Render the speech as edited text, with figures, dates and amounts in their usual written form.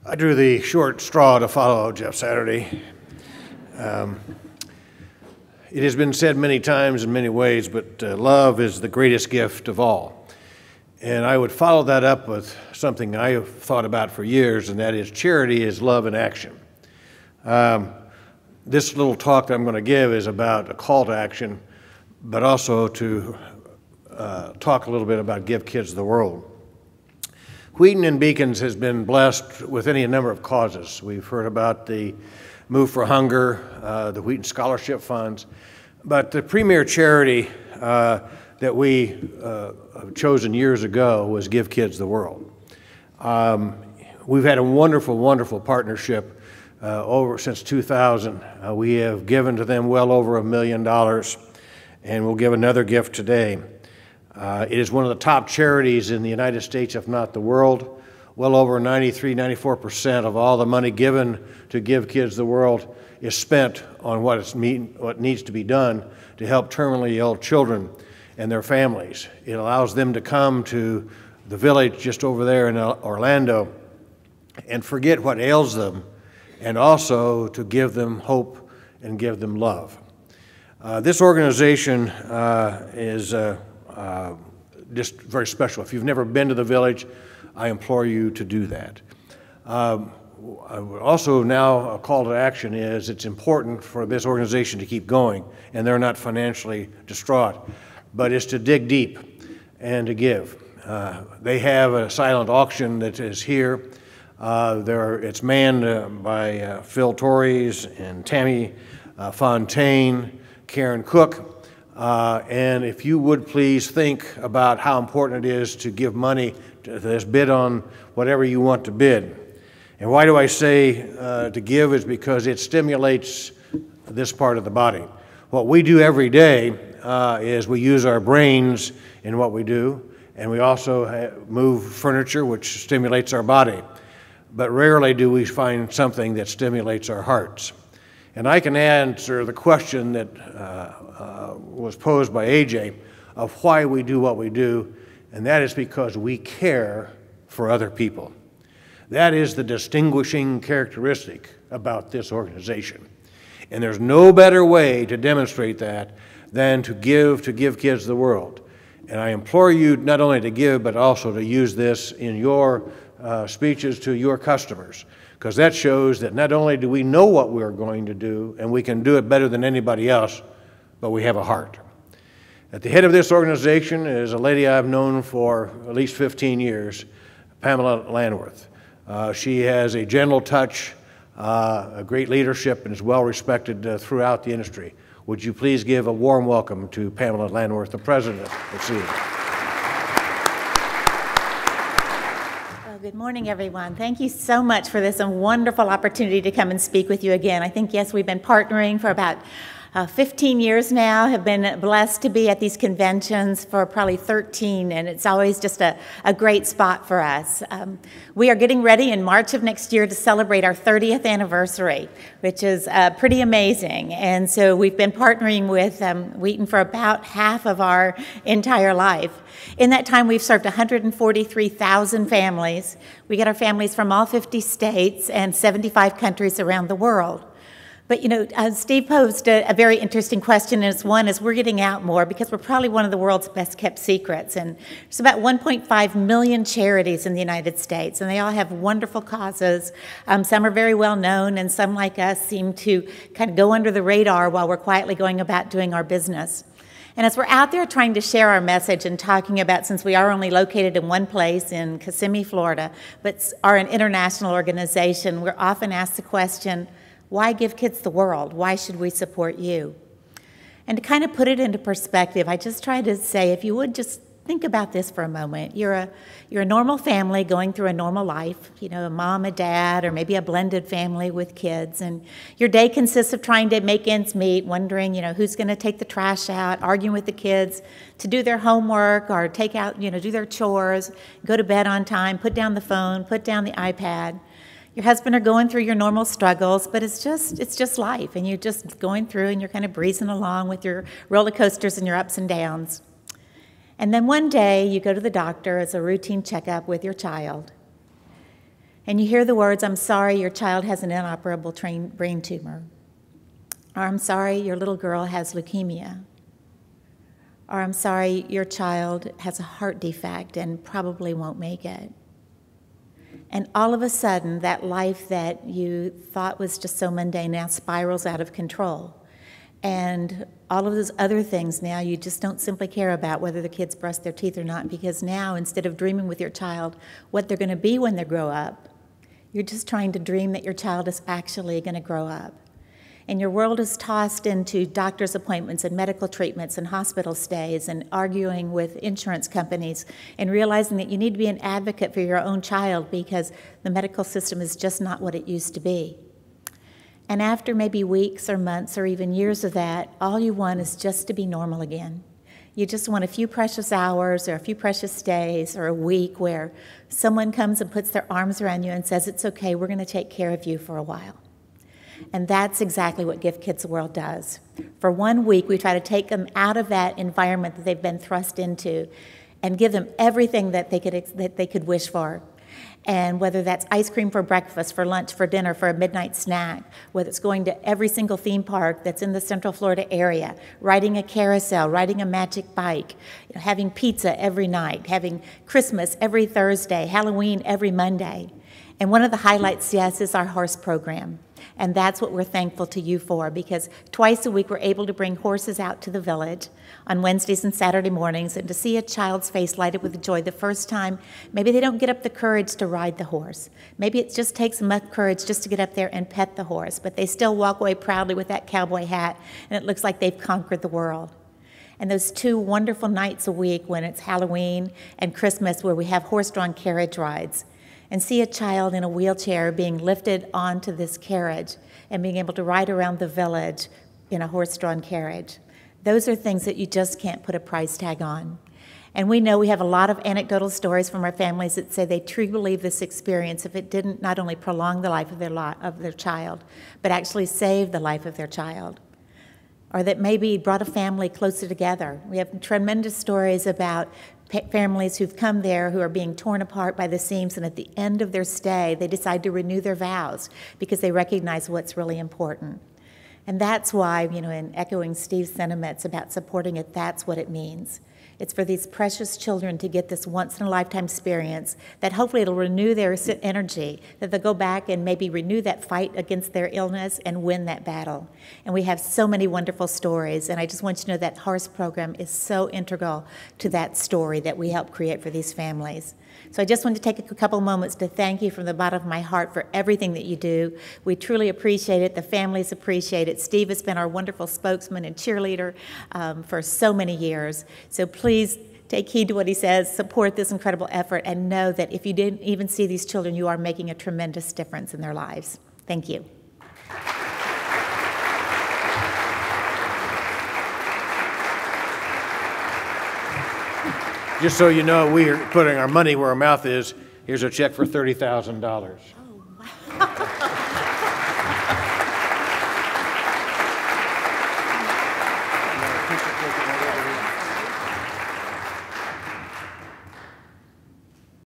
I drew the short straw to follow Jeff Saturday. It has been said many times in many ways, but love is the greatest gift of all. And I would follow that up with something I have thought about for years, and that is charity is love in action. This little talk that I'm going to give is about a call to action, but also to talk a little bit about Give Kids the World. Wheaton and Bekins has been blessed with any number of causes. We've heard about the Move for Hunger, the Wheaton Scholarship Funds, but the premier charity that we have chosen years ago was Give Kids the World. We've had a wonderful, wonderful partnership since 2000. We have given to them well over $1 million, and we'll give another gift today. It is one of the top charities in the United States, if not the world. Well over 93–94% of all the money given to Give Kids the World is spent on what needs to be done to help terminally ill children and their families. It allows them to come to the village just over there in Orlando and forget what ails them, and also to give them hope and give them love. This organization is just very special. If you've never been to the village, I implore you to do that. Also now a call to action is it's important for this organization to keep going, and they're not financially distraught, but it's to dig deep and to give. They have a silent auction that is here. It's manned by Phil Torres and Tammy Fontaine, Karen Cook. And if you would please think about how important it is to give money to this, bid on whatever you want to bid. And why do I say to give is because it stimulates this part of the body. What we do every day is we use our brains in what we do, and we also move furniture, which stimulates our body. But rarely do we find something that stimulates our hearts. And I can answer the question that was posed by AJ of why we do what we do, and that is because we care for other people. That is the distinguishing characteristic about this organization. And there's no better way to demonstrate that than to give Kids the World. And I implore you not only to give, but also to use this in your speeches to your customers, because that shows that not only do we know what we're going to do, and we can do it better than anybody else, but we have a heart. At the head of this organization is a lady I've known for at least 15 years, Pam Landwirth. She has a gentle touch, a great leadership, and is well respected throughout the industry. Would you please give a warm welcome to Pamela Landwirth, the president of CEDA. Good morning, everyone. Thank you so much for this wonderful opportunity to come and speak with you again. I think, yes, we've been partnering for about 15 years now, have been blessed to be at these conventions for probably 13, and it's always just a great spot for us. We are getting ready in March of next year to celebrate our 30th anniversary, which is pretty amazing. And so we've been partnering with Wheaton for about half of our entire life. In that time, we've served 143,000 families. We get our families from all 50 states and 75 countries around the world. But, you know, Steve posed a very interesting question, and it's one is we're getting out more because we're probably one of the world's best kept secrets. And there's about 1.5 million charities in the United States, and they all have wonderful causes. Some are very well known, and some like us seem to kind of go under the radar while we're quietly going about doing our business. And as we're out there trying to share our message and talking about, since we are only located in one place in Kissimmee, Florida, but are an international organization, we're often asked the question, why give kids the world? Why should we support you? And to kind of put it into perspective, I just try to say, if you would just think about this for a moment. You're a normal family going through a normal life, you know, a mom, a dad, or maybe a blended family with kids. And your day consists of trying to make ends meet, wondering, you know, who's going to take the trash out, arguing with the kids to do their homework or take out, you know, do their chores, go to bed on time, put down the phone, put down the iPad. Your husband are going through your normal struggles, but it's just life, and you're just going through and you're kind of breezing along with your roller coasters and your ups and downs. And then one day you go to the doctor as a routine checkup with your child, And you hear the words, "I'm sorry, your child has an inoperable brain tumor," or "I'm sorry, your little girl has leukemia," or "I'm sorry, your child has a heart defect and probably won't make it." And all of a sudden, that life that you thought was just so mundane now spirals out of control. And all of those other things now you just don't simply care about whether the kids brush their teeth or not, because now instead of dreaming with your child what they're going to be when they grow up, you're just trying to dream that your child is actually going to grow up. And your world is tossed into doctor's appointments and medical treatments and hospital stays and arguing with insurance companies and realizing that you need to be an advocate for your own child because the medical system is just not what it used to be. And after maybe weeks or months or even years of that, all you want is just to be normal again. You just want a few precious hours or a few precious days or a week where someone comes and puts their arms around you and says, "It's okay, we're going to take care of you for a while." And that's exactly what Give Kids a World does. For 1 week, we try to take them out of that environment that they've been thrust into and give them everything that they could wish for. And whether that's ice cream for breakfast, for lunch, for dinner, for a midnight snack, whether it's going to every single theme park that's in the Central Florida area, riding a carousel, riding a magic bike, having pizza every night, having Christmas every Thursday, Halloween every Monday. And one of the highlights, yes, is our horse program. And that's what we're thankful to you for, because twice a week we're able to bring horses out to the village on Wednesdays and Saturday mornings, and to see a child's face light up with joy the first time. Maybe they don't get up the courage to ride the horse. Maybe it just takes enough courage just to get up there and pet the horse, but they still walk away proudly with that cowboy hat, and it looks like they've conquered the world. And those 2 wonderful nights a week when it's Halloween and Christmas where we have horse-drawn carriage rides, and see a child in a wheelchair being lifted onto this carriage and being able to ride around the village in a horse-drawn carriage. Those are things that you just can't put a price tag on. And we know we have a lot of anecdotal stories from our families that say they truly believe this experience, if it didn't not only prolong the life of their child, but actually save the life of their child. Or that maybe brought a family closer together. We have tremendous stories about families who've come there who are being torn apart by the seams, and at the end of their stay, they decide to renew their vows because they recognize what's really important. And that's why, in echoing Steve's sentiments about supporting it, that's what it means. It's for these precious children to get this once-in-a-lifetime experience that hopefully it'll renew their energy, that they'll go back and maybe renew that fight against their illness and win that battle. And we have so many wonderful stories, and I just want you to know that horse program is so integral to that story that we help create for these families. So I just want to take a couple moments to thank you from the bottom of my heart for everything that you do. We truly appreciate it. The families appreciate it. Steve has been our wonderful spokesman and cheerleader for so many years. So please take heed to what he says, support this incredible effort, and know that if you didn't even see these children, you are making a tremendous difference in their lives. Thank you. Just so you know, we are putting our money where our mouth is. Here's a check for $30,000. Oh, wow.